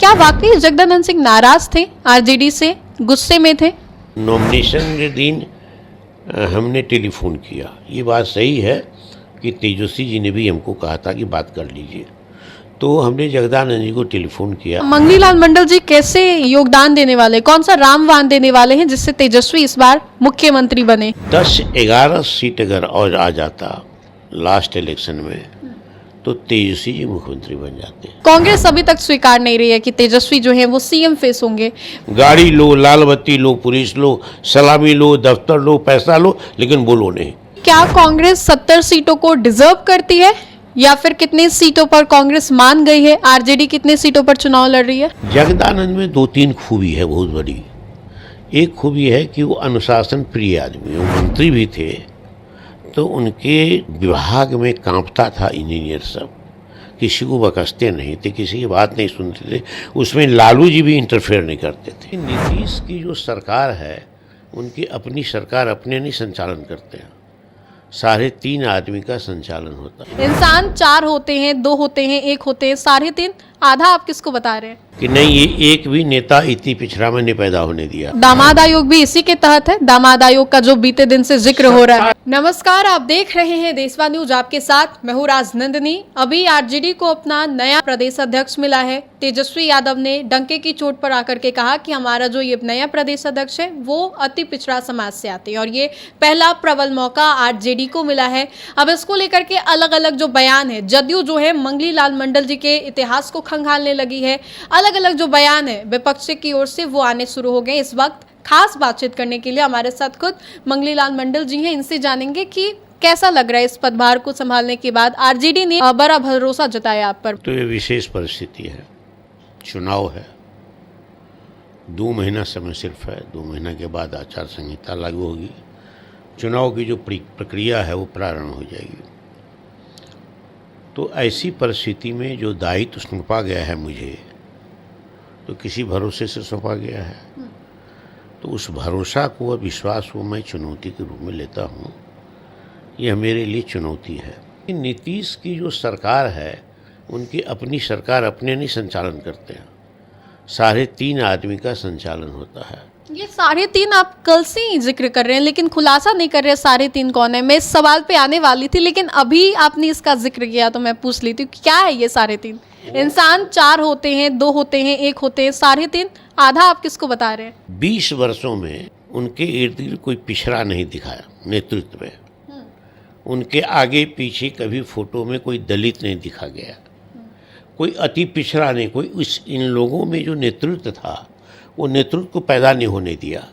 क्या वाकई जगदानंद सिंह नाराज थे, आरजेडी से गुस्से में थे? नॉमिनेशन के दिन हमने टेलीफोन किया। ये बात सही है कि तेजस्वी जी ने भी हमको कहा था कि बात कर लीजिए, तो हमने जगदानंद जी को टेलीफोन किया। मंगली लाल मंडल जी कैसे योगदान देने वाले, कौन सा रामवान देने वाले हैं जिससे तेजस्वी इस बार मुख्यमंत्री बने? 10-11 सीट अगर और आ जाता लास्ट इलेक्शन में तो तेजस्वी जी मुख्यमंत्री बन जाते। कांग्रेस अभी तक स्वीकार नहीं रही है कि तेजस्वी जो है वो सीएम फेस होंगे। गाड़ी लो, लाल बत्ती लो, पुलिस लो, सलामी लो, दफ्तर लो, पैसा लो, लेकिन बोलो नहीं। क्या कांग्रेस 70 सीटों को डिजर्व करती है या फिर कितनी सीटों पर कांग्रेस मान गई है? आरजेडी कितने सीटों पर चुनाव लड़ रही है? जगदानंद में 2-3 खूबी है बहुत बड़ी। एक खूबी है कि वो अनुशासन प्रिय आदमी, वो मंत्री भी थे तो उनके विभाग में कांपता था इंजीनियर सब, किसी को बकसते नहीं थे, किसी की बात नहीं सुनते थे। उसमें लालू जी भी इंटरफेयर नहीं करते थे। नीतीश की जो सरकार है उनकी अपनी सरकार अपने नहीं संचालन करते हैं, 3.5 आदमी का संचालन होता है। इंसान 4 होते हैं, 2 होते हैं, 1 होते हैं, 3.5 आधा आप किसको बता रहे हैं? कि नहीं, ये एक भी नेता इतनी पिछड़ा में नहीं पैदा होने दिया। दामाद आयोग भी इसी के तहत है, दामाद आयोग का जो बीते दिन से जिक्र हो रहा है। नमस्कार, आप देख रहे हैं देशवा न्यूज, आपके साथ मैं हूं राजनंदिनी। अभी आरजेडी को अपना नया प्रदेश अध्यक्ष मिला है। तेजस्वी यादव ने डंके की चोट पर आकर के कहा कि हमारा जो ये नया प्रदेश अध्यक्ष है वो अति पिछड़ा समाज से आते हैं और ये पहला प्रबल मौका आरजेडी को मिला है। अब इसको लेकर के अलग अलग जो बयान है, जदयू जो है मंगली लाल मंडल जी के इतिहास को खंगालने लगी है। अलग अलग जो बयान है विपक्ष की ओर से वो आने शुरू हो गए। इस वक्त खास बातचीत करने के लिए हमारे साथ खुद मंगली लाल मंडल जी हैं। इनसे जानेंगे कि कैसा लग रहा है इस पदभार को संभालने के बाद। आरजेडी ने बड़ा भरोसा जताया आप पर। तो ये विशेष परिस्थिति है, चुनाव है, 2 महीना समय सिर्फ है। 2 महीना के बाद आचार संहिता लागू होगी, चुनाव की जो प्रक्रिया है वो प्रारंभ हो जाएगी। तो ऐसी परिस्थिति में जो दायित्व सौंपा गया है मुझे, तो किसी भरोसे से सौंपा गया है, तो उस भरोसा को और विश्वास को मैं चुनौती के रूप में लेता हूँ। यह मेरे लिए चुनौती है। नीतीश की जो सरकार है उनकी अपनी सरकार अपने नहीं संचालन करते हैं, 3.5 आदमी का संचालन होता है। ये 3.5 आप कल से ही जिक्र कर रहे हैं लेकिन खुलासा नहीं कर रहे 3.5 कौन है। मैं इस सवाल पे आने वाली थी लेकिन अभी आपने इसका जिक्र किया तो मैं पूछ लेती हूँ क्या है ये 3.5? इंसान 4 होते हैं, 2 होते हैं, 1 होते हैं, 3.5 आधा आप किसको बता रहे हैं? 20 वर्षों में उनके इर्द गिर्द कोई पिछड़ा नहीं दिखाया नेतृत्व में। उनके आगे पीछे कभी फोटो में कोई दलित नहीं दिखा गया, कोई अति पिछड़ा नहीं, कोई इन लोगों में जो नेतृत्व था वो नेतृत्व को पैदा नहीं होने दिया।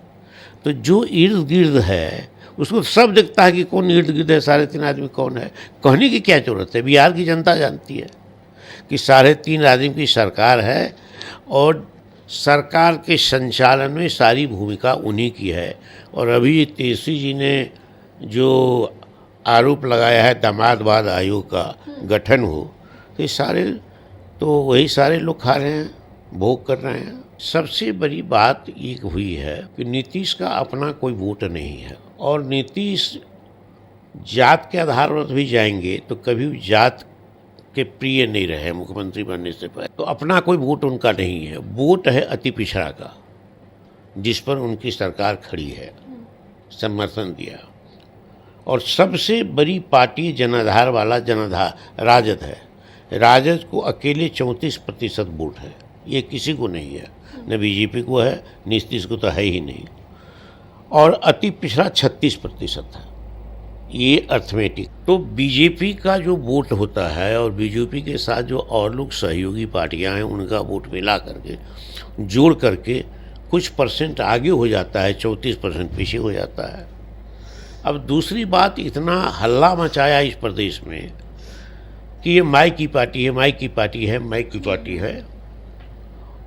तो जो इर्द गिर्द है उसको सब देखता है कि कौन इर्द गिर्द है, 3.5 आदमी कौन है। कहने की क्या जरूरत है, बिहार की जनता जानती है कि 3.5 आदमी की सरकार है और सरकार के संचालन में सारी भूमिका उन्हीं की है। और अभी तेजस्वी जी ने जो आरोप लगाया है दामाद आयोग का गठन हो, तो ये सारे तो वही सारे लोग खा रहे हैं, भोग कर रहे हैं। सबसे बड़ी बात ये हुई है कि नीतीश का अपना कोई वोट नहीं है और नीतीश जात के आधार पर भी जाएंगे तो कभी जात के प्रिय नहीं रहे मुख्यमंत्री बनने से पहले। तो अपना कोई वोट उनका नहीं है, वोट है अति पिछड़ा का जिस पर उनकी सरकार खड़ी है, समर्थन दिया। और सबसे बड़ी पार्टी जनाधार वाला राजद है। राजद को अकेले 34% वोट है, ये किसी को नहीं है, न बीजेपी को है, नीतीश को तो है ही नहीं। और अति पिछड़ा 36% है, ये अर्थमेटिक। तो बीजेपी का जो वोट होता है और बीजेपी के साथ जो और लोग सहयोगी पार्टियां हैं उनका वोट मिला करके जोड़ करके कुछ परसेंट आगे हो जाता है, 34% पीछे हो जाता है। अब दूसरी बात, इतना हल्ला मचाया इस प्रदेश में कि ये माई की पार्टी है, माई की पार्टी है, माई की पार्टी है।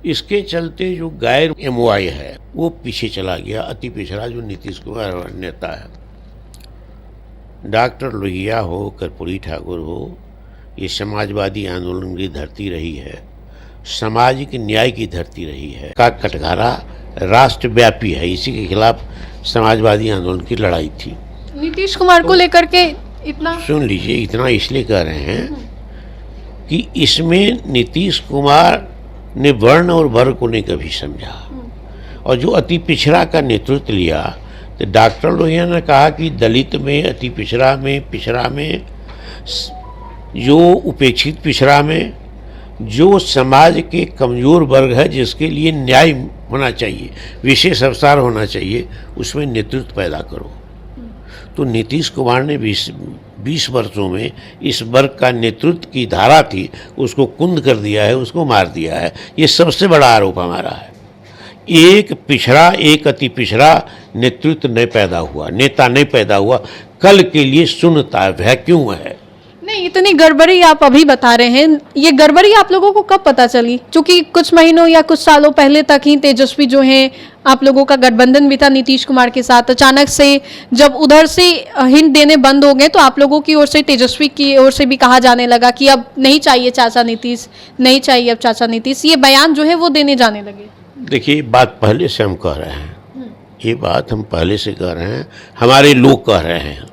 इसके चलते जो गैर एमओआई है वो पीछे चला गया, अति पिछड़ा जो नीतीश कुमार नेता है। डॉक्टर लोहिया हो, कर्पूरी ठाकुर हो, ये समाजवादी आंदोलन की धरती रही है, सामाजिक न्याय की धरती रही है। का कटघरा राष्ट्रव्यापी है, इसी के खिलाफ समाजवादी आंदोलन की लड़ाई थी। नीतीश कुमार को लेकर के इतना सुन लीजिए, इतना इसलिए कह रहे हैं कि इसमें नीतीश कुमार ने वर्ण और वर्ग को नहीं कभी समझा, और जो अति पिछड़ा का नेतृत्व लिया, तो डॉक्टर लोहिया ने कहा कि दलित में, अति पिछड़ा में, जो उपेक्षित पिछड़ा में, जो समाज के कमज़ोर वर्ग है जिसके लिए न्याय होना चाहिए, विशेष अवसर होना चाहिए, उसमें नेतृत्व पैदा करो। तो नीतीश कुमार ने 20 वर्षों में इस वर्ग का नेतृत्व की धारा थी उसको कुंद कर दिया है, उसको मार दिया है। ये सबसे बड़ा आरोप हमारा है। एक पिछड़ा, एक अति पिछड़ा नेतृत्व नहीं पैदा हुआ, नेता नहीं पैदा हुआ, कल के लिए शून्यता, वैक्यूम है। नहीं, इतनी गड़बड़ी आप अभी बता रहे हैं, ये गड़बड़ी आप लोगों को कब पता चली? क्योंकि कुछ महीनों या कुछ सालों पहले तक ही तेजस्वी जो हैं, आप लोगों का गठबंधन भी था नीतीश कुमार के साथ। अचानक से जब उधर से हिंट देने बंद हो गए तो आप लोगों की ओर से, तेजस्वी की ओर से भी कहा जाने लगा कि अब नहीं चाहिए चाचा नीतीश, नहीं चाहिए अब चाचा नीतीश, ये बयान जो है वो देने जाने लगे। देखिए, बात पहले से हम कह रहे हैं, ये बात हम पहले से कह रहे हैं, हमारे लोग कह रहे हैं,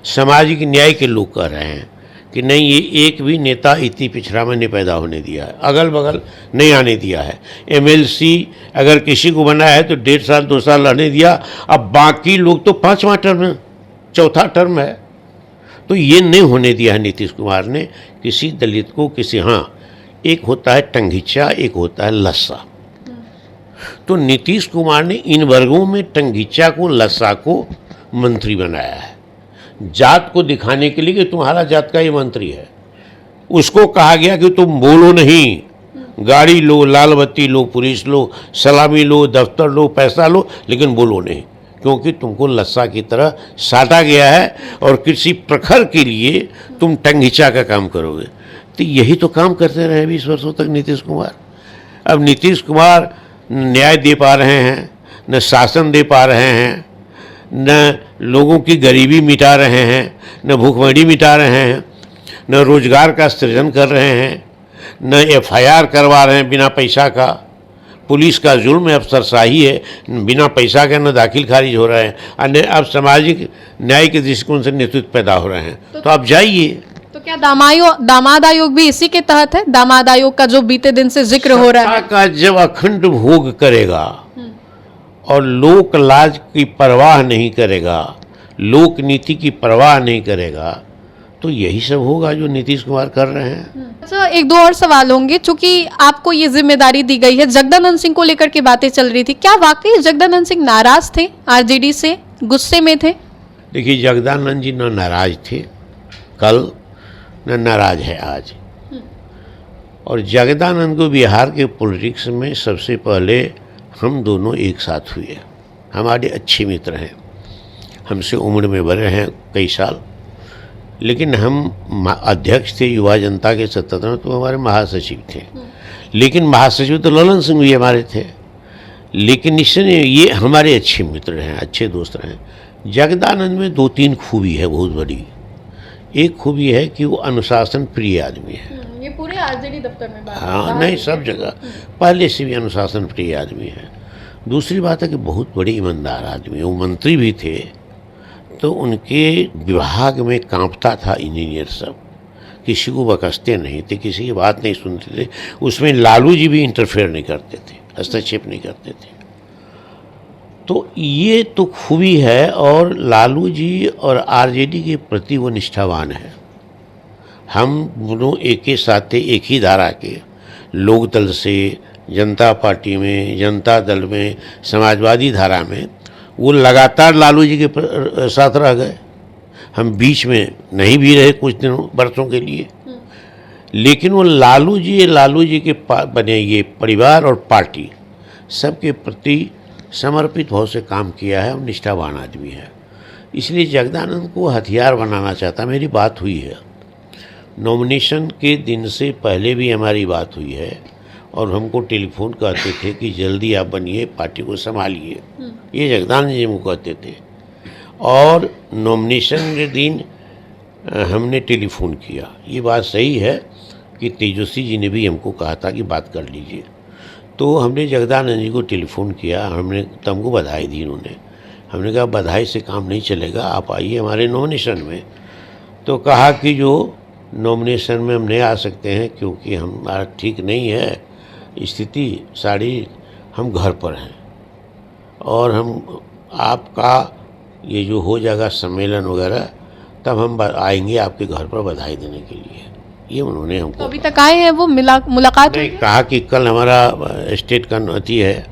सामाजिक न्याय के लोग कह रहे हैं कि नहीं, ये एक भी नेता इतनी पिछड़ा में नहीं पैदा होने दिया है, अगल बगल नहीं आने दिया है। MLC अगर किसी को बना है तो 1.5 साल 2 साल रहने दिया, अब बाकी लोग तो 5वां टर्म, 4था टर्म है। तो ये नहीं होने दिया है नीतीश कुमार ने किसी दलित को, किसी, हाँ, एक होता है टंगीचा, एक होता है लस्सा। तो नीतीश कुमार ने इन वर्गों में टंगीचा को, लस्सा को मंत्री बनाया है, जात को दिखाने के लिए कि तुम्हारा जात का ये मंत्री है। उसको कहा गया कि तुम बोलो नहीं, गाड़ी लो, लाल बत्ती लो, पुलिस लो, सलामी लो, दफ्तर लो, पैसा लो, लेकिन बोलो नहीं, क्योंकि तुमको लस्सा की तरह साटा गया है और किसी प्रखर के लिए तुम टंगीचा का काम करोगे। तो यही तो काम करते रहे 20 वर्षों तक नीतीश कुमार। अब नीतीश कुमार न न्याय दे पा रहे हैं, न शासन दे पा रहे हैं, न लोगों की गरीबी मिटा रहे हैं, न भूखमरी मिटा रहे हैं, न रोजगार का सृजन कर रहे हैं, न FIR करवा रहे हैं बिना पैसा का। पुलिस का जुल्म है, अफसरशाही है, बिना पैसा के न दाखिल खारिज हो रहे हैं। अब सामाजिक न्याय के दृष्टिकोण से नेतृत्व पैदा हो रहे हैं। तो आप जाइए। तो क्या दामाद आयोग भी इसी के तहत है? दामाद आयोग का जो बीते दिन से जिक्र हो रहा है, का जब अखंड भोग करेगा और लोक लाज की परवाह नहीं करेगा, लोक नीति की परवाह नहीं करेगा, तो यही सब होगा जो नीतीश कुमार कर रहे हैं। अच्छा, 1-2 और सवाल होंगे। चूंकि आपको ये जिम्मेदारी दी गई है, जगदानंद सिंह को लेकर के बातें चल रही थी, क्या वाकई जगदानंद सिंह नाराज थे, RJD से गुस्से में थे? देखिए, जगदानंद जी न नाराज थे कल, न नाराज है आज। और जगदानंद को बिहार के पॉलिटिक्स में सबसे पहले हम दोनों एक साथ हुए, हमारे अच्छे मित्र हैं, हमसे उम्र में बड़े हैं कई साल, लेकिन हम अध्यक्ष थे युवा जनता के 77 में, तो हमारे महासचिव थे। लेकिन महासचिव तो ललन सिंह भी हमारे थे, लेकिन इसने ये हमारे अच्छे मित्र हैं, अच्छे दोस्त हैं। जगदानंद में 2-3 खूबी है बहुत बड़ी। एक खूबी है कि वो अनुशासन प्रिय आदमी है। ये पूरे RJD दफ्तर में बात है। हाँ, नहीं, सब जगह पहले से भी अनुशासन प्रिय आदमी है। दूसरी बात है कि बहुत बड़े ईमानदार आदमी है। वो मंत्री भी थे तो उनके विभाग में कांपता था इंजीनियर सब, किसी को बकसते नहीं थे, किसी की बात नहीं सुनते थे। उसमें लालू जी भी इंटरफेयर नहीं करते थे, हस्तक्षेप नहीं करते थे। तो ये तो खूबी है, और लालू जी और RJD के प्रति वो निष्ठावान है। हम दोनों एक ही साथ थे, एक ही धारा के, लोक दल से जनता पार्टी में, जनता दल में, समाजवादी धारा में। वो लगातार लालू जी के साथ रह गए, हम बीच में नहीं भी रहे कुछ दिनों, वर्षों के लिए। लेकिन वो लालू जी के बने ये परिवार और पार्टी सबके प्रति समर्पित भाव से काम किया है और निष्ठावान आदमी है। इसलिए जगदानंद को हथियार बनाना चाहता। मेरी बात हुई है, नॉमिनेशन के दिन से पहले भी हमारी बात हुई है, और हमको टेलीफोन कहते थे कि जल्दी आप बनिए, पार्टी को संभालिए, ये जगदानंद जी को कहते थे। और नॉमिनेशन के दिन हमने टेलीफोन किया। ये बात सही है कि तेजस्वी जी ने भी हमको कहा था कि बात कर लीजिए। तो हमने जगदानंद जी को टेलीफोन किया, हमने तो हमको बधाई दी उन्होंने। हमने कहा बधाई से काम नहीं चलेगा, आप आइए हमारे नॉमिनेशन में। तो कहा कि जो नॉमिनेशन में हम नहीं आ सकते हैं क्योंकि हमारा ठीक नहीं है, स्थिति सारी हम घर पर हैं और हम आपका ये जो हो जाएगा सम्मेलन वगैरह, तब हम आएंगे आपके घर पर बधाई देने के लिए। ये उन्होंने हमको तो अभी तक आए हैं वो, मुलाकात हुई नहीं कहा कि कल हमारा स्टेट का अथी है,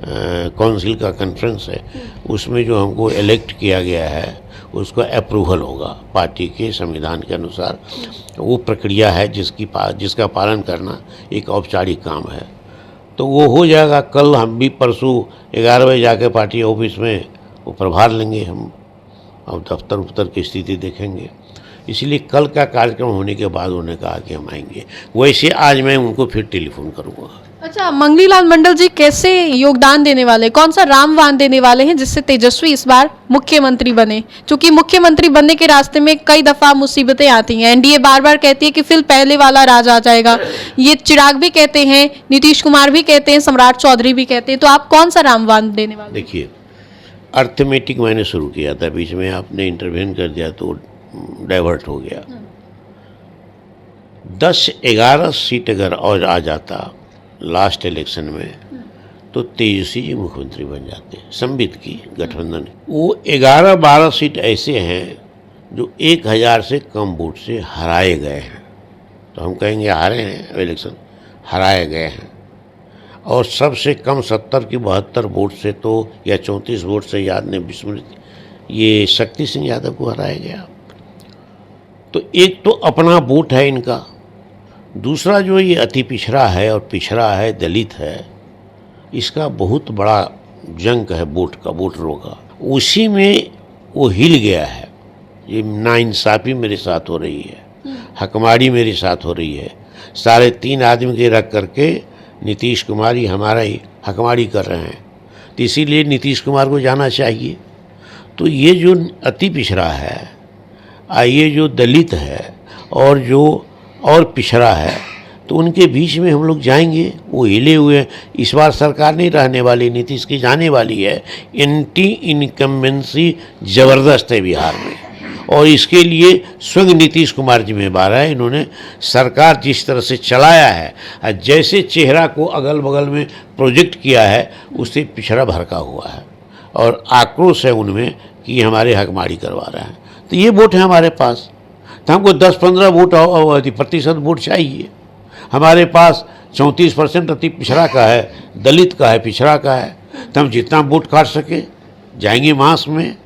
काउंसिल का कॉन्फ्रेंस है, उसमें जो हमको इलेक्ट किया गया है उसका अप्रूवल होगा पार्टी के संविधान के अनुसार। वो प्रक्रिया है जिसका पालन करना एक औपचारिक काम है, तो वो हो जाएगा। कल हम भी परसों 11 बजे जाके पार्टी ऑफिस में वो प्रभार लेंगे हम, और दफ्तर उफ्तर की स्थिति देखेंगे। इसलिए कल का कार्यक्रम होने के बाद उन्होंने कहा कि हम आएंगे। वैसे आज मैं उनको फिर टेलीफोन करूँगा। अच्छा, मंगलीलाल मंडल जी कैसे योगदान देने वाले, कौन सा रामबाण देने वाले हैं जिससे तेजस्वी इस बार मुख्यमंत्री बने? क्योंकि मुख्यमंत्री बनने के रास्ते में कई दफा मुसीबतें आती हैं। एनडीए बार बार कहती है कि फिर पहले वाला राज आ जाएगा, ये चिराग भी कहते हैं, नीतीश कुमार भी कहते हैं, सम्राट चौधरी भी कहते हैं, तो आप कौन सा रामबाण देने वाले? देखिए, अर्थमेटिक मैंने शुरू किया था, बीच में आपने इंटरवेन कर दिया तो डाइवर्ट हो गया। 10-11 सीट अगर और आ जाता लास्ट इलेक्शन में तो तेजस्वी जी मुख्यमंत्री बन जाते, संबित की गठबंधन। वो 11-12 सीट ऐसे हैं जो 1000 से कम वोट से हराए गए हैं, तो हम कहेंगे हारे हैं इलेक्शन, हराए गए हैं। और सबसे कम 70 की 72 वोट से तो, या 34 वोट से, याद नहीं विस्मृत, ये शक्ति सिंह यादव को हराया गया। तो एक तो अपना वोट है इनका, दूसरा जो ये अति पिछड़ा है और पिछड़ा है, दलित है, इसका बहुत बड़ा जंक है वोट का, वोटरों का। उसी में वो हिल गया है। ये नाइंसाफ़ी मेरे साथ हो रही है, हकमारी मेरे साथ हो रही है। 3.5 आदमी के रख करके नीतीश कुमार ही हमारा ही हकमारी कर रहे हैं, तो इसीलिए नीतीश कुमार को जाना चाहिए। तो ये जो अति पिछड़ा है, ये जो दलित है और जो और पिछड़ा है, तो उनके बीच में हम लोग जाएंगे। वो हिले हुए, इस बार सरकार नहीं रहने वाली, नीतीश की जाने वाली है। एंटी इनकम्बेंसी ज़बरदस्त है बिहार में, और इसके लिए स्वयं नीतीश कुमार जिम्मेदार है। इन्होंने सरकार जिस तरह से चलाया है, जैसे चेहरा को अगल बगल में प्रोजेक्ट किया है, उससे पिछड़ा भड़का हुआ है और आक्रोश है उनमें कि हमारे हकमारी करवा रहे हैं। तो ये वोट है हमारे पास, तो हमको 10-15 वोट प्रतिशत वोट चाहिए। हमारे पास 34% अति पिछड़ा का है, दलित का है, पिछड़ा का है, तो हम जितना वोट काट सके जाएंगे मास में।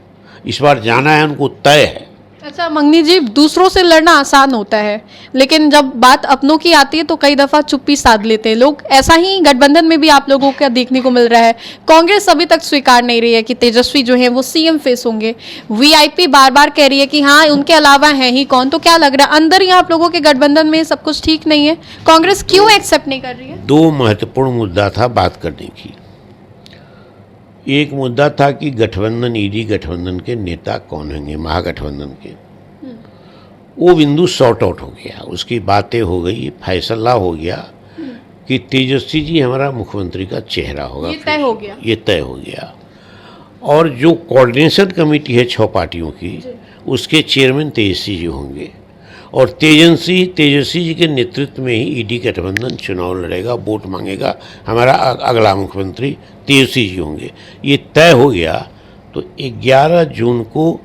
इस बार जाना है, उनको तय है। अच्छा मंगनी जी, दूसरों से लड़ना आसान होता है, लेकिन जब बात अपनों की आती है तो कई दफा चुप्पी साध लेते हैं लोग। ऐसा ही गठबंधन में भी आप लोगों का देखने को मिल रहा है। कांग्रेस अभी तक स्वीकार नहीं रही है कि तेजस्वी जो है वो सीएम फेस होंगे। वीआईपी बार बार कह रही है कि हाँ उनके अलावा है ही कौन। तो क्या लग रहा है, अंदर ही आप लोगों के गठबंधन में सब कुछ ठीक नहीं है? कांग्रेस क्यों एक्सेप्ट नहीं कर रही है? 2 महत्वपूर्ण मुद्दा था बात करने की। एक मुद्दा था कि गठबंधन, ईडी गठबंधन के नेता कौन होंगे, महागठबंधन के। वो बिंदु सॉर्ट आउट हो गया, उसकी बातें हो गई, फैसला हो गया कि तेजस्वी जी हमारा मुख्यमंत्री का चेहरा होगा। ये तय हो गया, ये तय हो गया। और जो कोऑर्डिनेशन कमेटी है 6 पार्टियों की, उसके चेयरमैन तेजस्वी जी होंगे, और तेजस्वी जी के नेतृत्व में ही ईडी गठबंधन चुनाव लड़ेगा, वोट मांगेगा। हमारा अगला मुख्यमंत्री तेजस्वी जी होंगे, ये तय हो गया। तो 11 जून को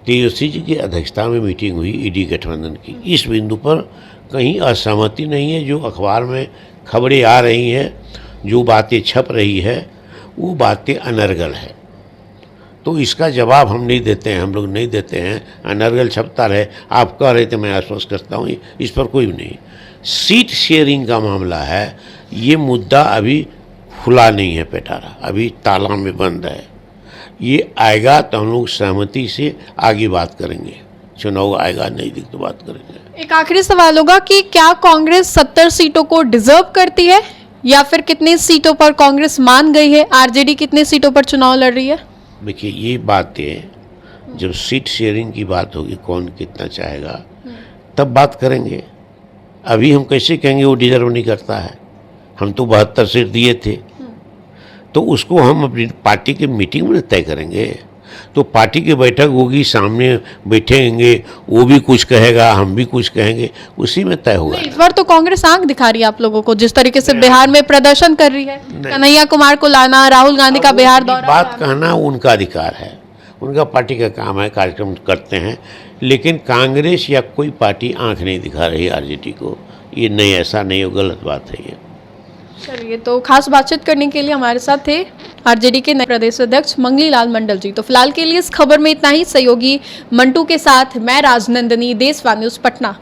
तेजस्वी जी की अध्यक्षता में मीटिंग हुई ईडी गठबंधन की। इस बिंदु पर कहीं असहमति नहीं है। जो अखबार में खबरें आ रही हैं, जो बातें छप रही है, वो बातें अनर्गल है। तो इसका जवाब हम नहीं देते हैं, हम लोग नहीं देते हैं। अनर्गल छपता रहे, आप कह रहे थे, मैं आश्वस्त करता हूँ, इस पर कोई नहीं। सीट शेयरिंग का मामला है, ये मुद्दा अभी खुला नहीं है पेटारा, अभी ताला में बंद है। ये आएगा तो हम लोग सहमति से आगे बात करेंगे। चुनाव आएगा, नहीं दिख तो बात करेंगे। एक आखिरी सवाल होगा कि क्या कांग्रेस 70 सीटों को डिजर्व करती है, या फिर कितनी सीटों पर कांग्रेस मान गई है? आरजेडी कितने सीटों पर चुनाव लड़ रही है? देखिए, ये बातें जब सीट शेयरिंग की बात होगी, कौन कितना चाहेगा, तब बात करेंगे। अभी हम कैसे कहेंगे वो डिजर्व नहीं करता है? हम तो 72 सीट दिए थे, तो उसको हम अपनी पार्टी की मीटिंग में तय करेंगे। तो पार्टी की बैठक होगी, सामने बैठेंगे, वो भी कुछ कहेगा, हम भी कुछ कहेंगे, उसी में तय होगा। इस बार तो कांग्रेस आंख दिखा रही है आप लोगों को, जिस तरीके से बिहार में प्रदर्शन कर रही है, कन्हैया कुमार को लाना, राहुल गांधी का बिहार दौरा बात कहना उनका अधिकार है, उनका पार्टी का काम है, कार्यक्रम करते हैं, लेकिन कांग्रेस या कोई पार्टी आंख नहीं दिखा रही आरजेडी को। ये नहीं, ऐसा नहीं हो, गलत बात है ये। चलिए, तो खास बातचीत करने के लिए हमारे साथ थे आरजेडी के नए प्रदेश अध्यक्ष मंगली लाल मंडल जी। तो फिलहाल के लिए इस खबर में इतना ही। सहयोगी मंटू के साथ मैं राजनंदिनी, देशवा न्यूज पटना।